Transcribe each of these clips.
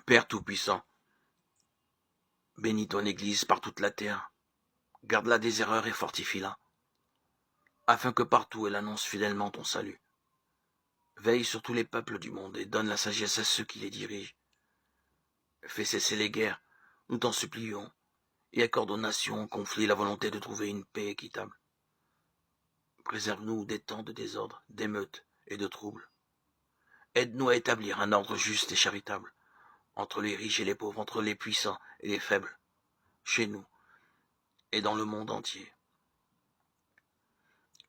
Père Tout-Puissant, bénis ton Église par toute la terre, garde-la des erreurs et fortifie-la, afin que partout elle annonce fidèlement ton salut. Veille sur tous les peuples du monde et donne la sagesse à ceux qui les dirigent. Fais cesser les guerres, nous t'en supplions, et accorde aux nations en conflit la volonté de trouver une paix équitable. Préserve-nous des temps de désordre, d'émeutes et de troubles. Aide-nous à établir un ordre juste et charitable, entre les riches et les pauvres, entre les puissants et les faibles, chez nous et dans le monde entier.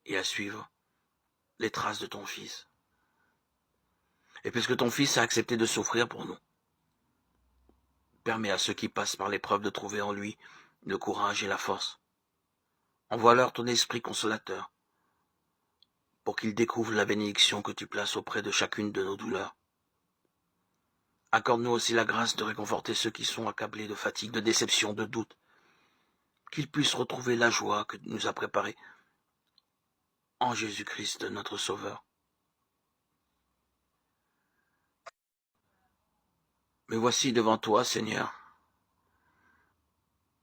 Et à suivre les traces de ton Fils. Et puisque ton Fils a accepté de souffrir pour nous, permets à ceux qui passent par l'épreuve de trouver en lui le courage et la force. Envoie-leur ton esprit consolateur, pour qu'ils découvrent la bénédiction que tu places auprès de chacune de nos douleurs. Accorde-nous aussi la grâce de réconforter ceux qui sont accablés de fatigue, de déception, de doute, qu'ils puissent retrouver la joie que tu nous as préparée en Jésus-Christ, notre Sauveur. Me voici devant toi, Seigneur,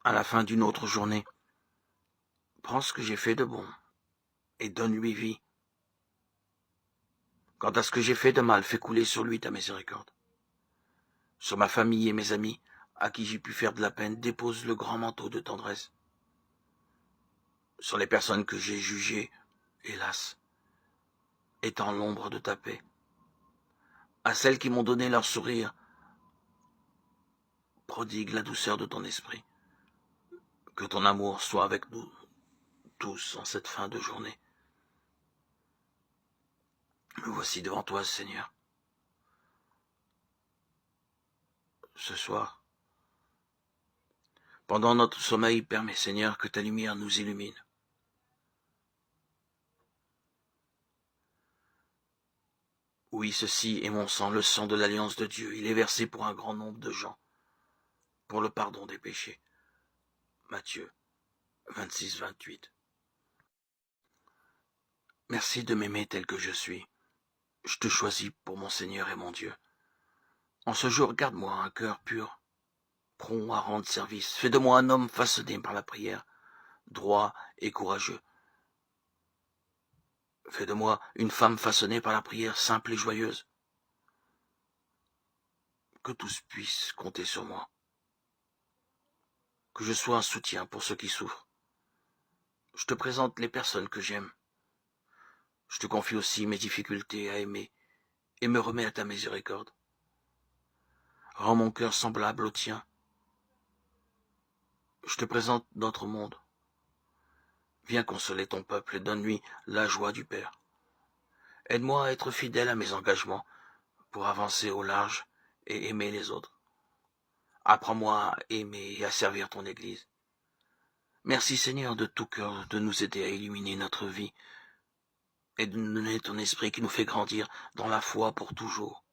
à la fin d'une autre journée. Prends ce que j'ai fait de bon et donne-lui vie. Quant à ce que j'ai fait de mal, fais couler sur lui ta miséricorde. Sur ma famille et mes amis, à qui j'ai pu faire de la peine, dépose le grand manteau de tendresse. Sur les personnes que j'ai jugées, hélas, étends l'ombre de ta paix. À celles qui m'ont donné leur sourire, prodigue la douceur de ton esprit. Que ton amour soit avec nous tous en cette fin de journée. Me voici devant toi, Seigneur. Ce soir, pendant notre sommeil, permets, Seigneur, que ta lumière nous illumine. Oui, ceci est mon sang, le sang de l'alliance de Dieu. Il est versé pour un grand nombre de gens, pour le pardon des péchés. Matthieu 26-28. Merci de m'aimer tel que je suis. Je te choisis pour mon Seigneur et mon Dieu. En ce jour, garde-moi un cœur pur, prompt à rendre service. Fais de moi un homme façonné par la prière, droit et courageux. Fais de moi une femme façonnée par la prière, simple et joyeuse. Que tous puissent compter sur moi. Que je sois un soutien pour ceux qui souffrent. Je te présente les personnes que j'aime. Je te confie aussi mes difficultés à aimer et me remets à ta miséricorde. Rends mon cœur semblable au tien. Je te présente notre monde. Viens consoler ton peuple et donne-lui la joie du Père. Aide-moi à être fidèle à mes engagements pour avancer au large et aimer les autres. Apprends-moi à aimer et à servir ton Église. Merci Seigneur de tout cœur de nous aider à illuminer notre vie et de nous donner ton esprit qui nous fait grandir dans la foi pour toujours.